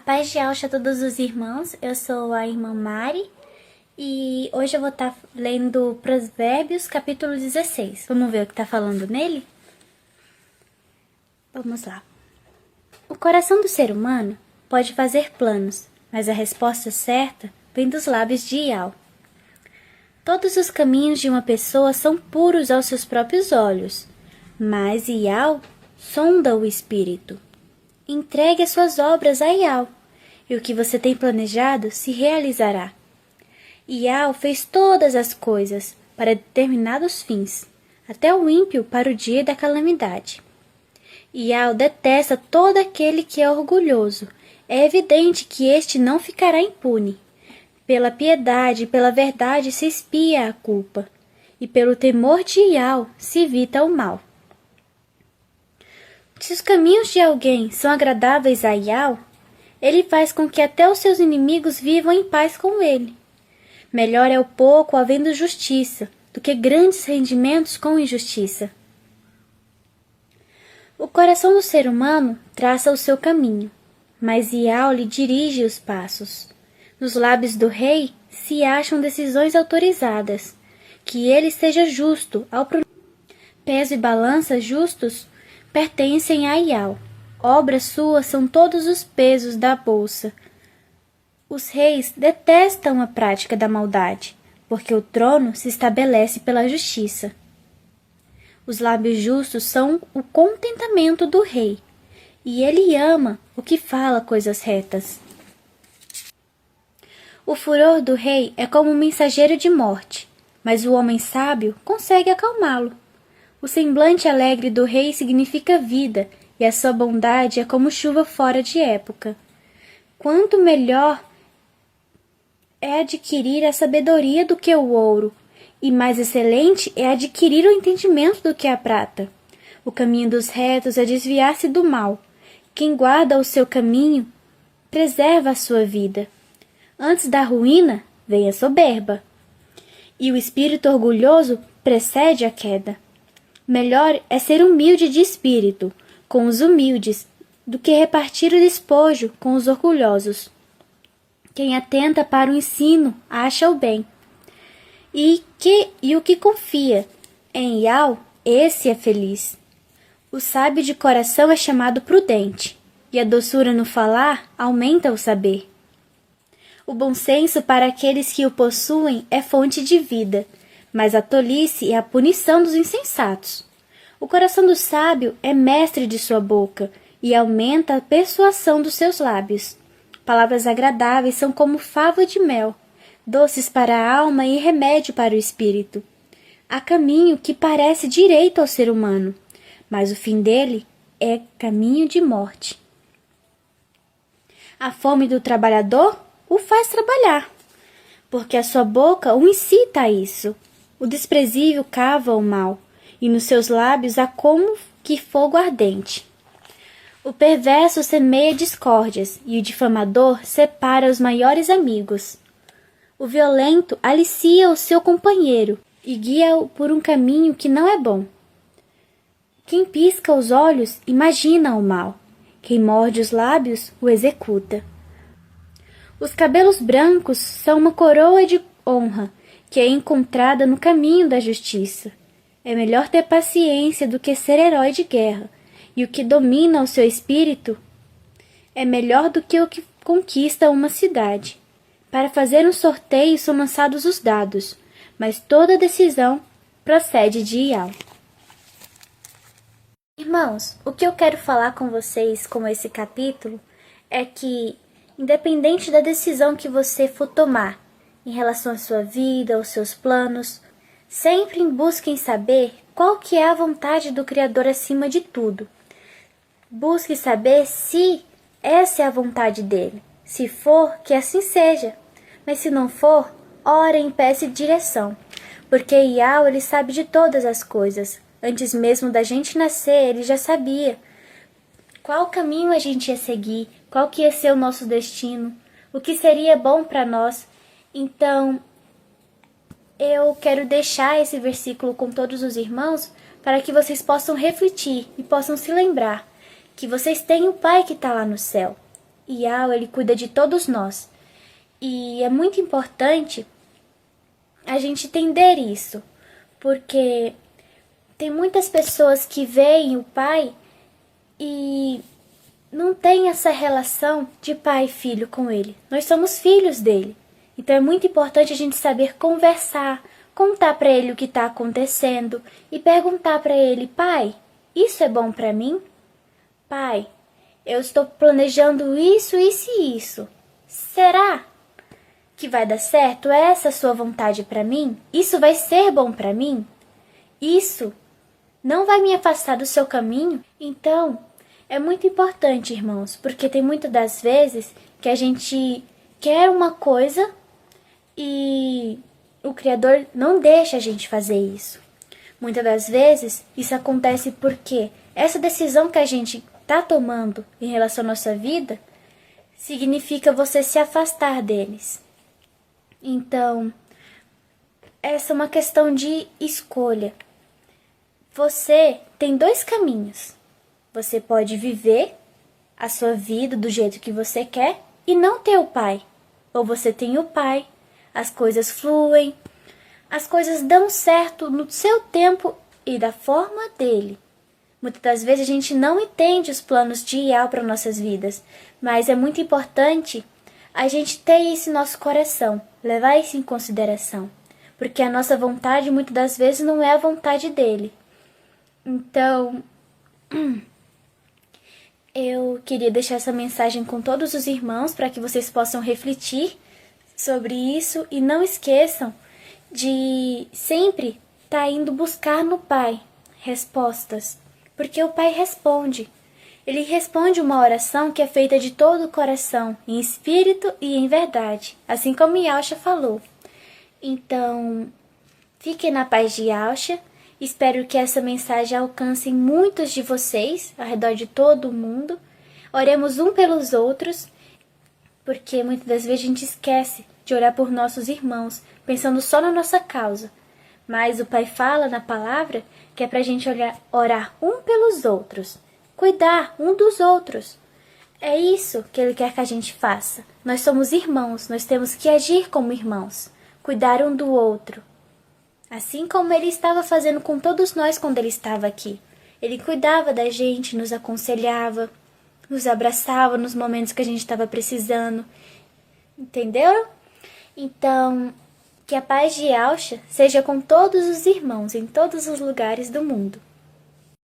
Paz de Alcha a todos os irmãos, eu sou a irmã Mari e hoje eu vou estar lendo Provérbios capítulo 16. Vamos ver o que está falando nele? Vamos lá. O coração do ser humano pode fazer planos, mas a resposta certa vem dos lábios de Iau. Todos os caminhos de uma pessoa são puros aos seus próprios olhos, mas Iau sonda o espírito. Entregue as suas obras a Iau, e o que você tem planejado se realizará. Iau fez todas as coisas para determinados fins, até o ímpio para o dia da calamidade. Iau detesta todo aquele que é orgulhoso. É evidente que este não ficará impune. Pela piedade e pela verdade se expia a culpa, e pelo temor de Iau se evita o mal. Se os caminhos de alguém são agradáveis a Iau, ele faz com que até os seus inimigos vivam em paz com ele. Melhor é o pouco havendo justiça, do que grandes rendimentos com injustiça. O coração do ser humano traça o seu caminho, mas Iau lhe dirige os passos. Nos lábios do rei se acham decisões autorizadas. Que ele seja justo ao peso e balança justos pertencem a Iau. Obras suas são todos os pesos da bolsa. Os reis detestam a prática da maldade, porque o trono se estabelece pela justiça. Os lábios justos são o contentamento do rei, e ele ama o que fala coisas retas. O furor do rei é como um mensageiro de morte, mas o homem sábio consegue acalmá-lo. O semblante alegre do rei significa vida, e a sua bondade é como chuva fora de época. Quanto melhor é adquirir a sabedoria do que o ouro, e mais excelente é adquirir o entendimento do que a prata. O caminho dos retos é desviar-se do mal. Quem guarda o seu caminho preserva a sua vida. Antes da ruína vem a soberba, e o espírito orgulhoso precede a queda. Melhor é ser humilde de espírito com os humildes, do que repartir o despojo com os orgulhosos. Quem atenta para o ensino acha o bem, e o que confia em Iau, esse é feliz. O sábio de coração é chamado prudente, e a doçura no falar aumenta o saber. O bom senso para aqueles que o possuem é fonte de vida, mas a tolice é a punição dos insensatos. O coração do sábio é mestre de sua boca e aumenta a persuasão dos seus lábios. Palavras agradáveis são como fava de mel, doces para a alma e remédio para o espírito. Há caminho que parece direito ao ser humano, mas o fim dele é caminho de morte. A fome do trabalhador o faz trabalhar, porque a sua boca o incita a isso. O desprezível cava o mal, e nos seus lábios há como que fogo ardente. O perverso semeia discórdias, e o difamador separa os maiores amigos. O violento alicia o seu companheiro, e guia-o por um caminho que não é bom. Quem pisca os olhos imagina o mal, quem morde os lábios o executa. Os cabelos brancos são uma coroa de honra, que é encontrada no caminho da justiça. É melhor ter paciência do que ser herói de guerra, e o que domina o seu espírito é melhor do que o que conquista uma cidade. Para fazer um sorteio são lançados os dados, mas toda decisão procede de Iau. Irmãos, o que eu quero falar com vocês com esse capítulo é que, independente da decisão que você for tomar em relação à sua vida, aos seus planos, sempre busquem saber qual que é a vontade do Criador acima de tudo. Busque saber se essa é a vontade dele. Se for, que assim seja. Mas se não for, ore e peça direção. Porque Iau, ele sabe de todas as coisas. Antes mesmo da gente nascer, ele já sabia qual caminho a gente ia seguir, qual que ia ser o nosso destino, o que seria bom para nós. Então, eu quero deixar esse versículo com todos os irmãos para que vocês possam refletir e possam se lembrar que vocês têm o Pai que está lá no céu Yao, ele cuida de todos nós. E é muito importante a gente entender isso, porque tem muitas pessoas que veem o pai e não tem essa relação de pai e filho com ele. Nós somos filhos dele. Então é muito importante a gente saber conversar, contar para ele o que está acontecendo e perguntar para ele: pai, isso é bom para mim? Pai, eu estou planejando isso, isso e isso. Será que vai dar certo? É essa a sua vontade para mim? Isso vai ser bom para mim? Isso não vai me afastar do seu caminho? Então, é muito importante, irmãos, porque tem muitas das vezes que a gente quer uma coisa e o Criador não deixa a gente fazer isso. Muitas das vezes isso acontece porque essa decisão que a gente está tomando em relação à nossa vida significa você se afastar deles. Então, essa é uma questão de escolha. Você tem dois caminhos. Você pode viver a sua vida do jeito que você quer e não ter o pai. Ou você tem o pai, as coisas fluem, as coisas dão certo no seu tempo e da forma dele. Muitas das vezes a gente não entende os planos de Yao para nossas vidas, mas é muito importante a gente ter isso em nosso coração, levar isso em consideração, porque a nossa vontade muitas das vezes não é a vontade dele. Então, eu queria deixar essa mensagem com todos os irmãos para que vocês possam refletir sobre isso e não esqueçam de sempre estar indo buscar no Pai respostas, porque o Pai responde. Ele responde uma oração que é feita de todo o coração, em espírito e em verdade, assim como Yalcha falou. Então, fiquem na paz de Yalcha. Espero que essa mensagem alcance muitos de vocês ao redor de todo o mundo. Oremos um pelos outros, porque muitas das vezes a gente esquece de orar por nossos irmãos, pensando só na nossa causa. Mas o Pai fala na palavra que é pra gente orar um pelos outros, cuidar um dos outros. É isso que Ele quer que a gente faça. Nós somos irmãos, nós temos que agir como irmãos, cuidar um do outro. Assim como Ele estava fazendo com todos nós quando Ele estava aqui. Ele cuidava da gente, nos aconselhava, nos abraçava nos momentos que a gente estava precisando. Entenderam? Então, que a paz de Yalcha seja com todos os irmãos em todos os lugares do mundo.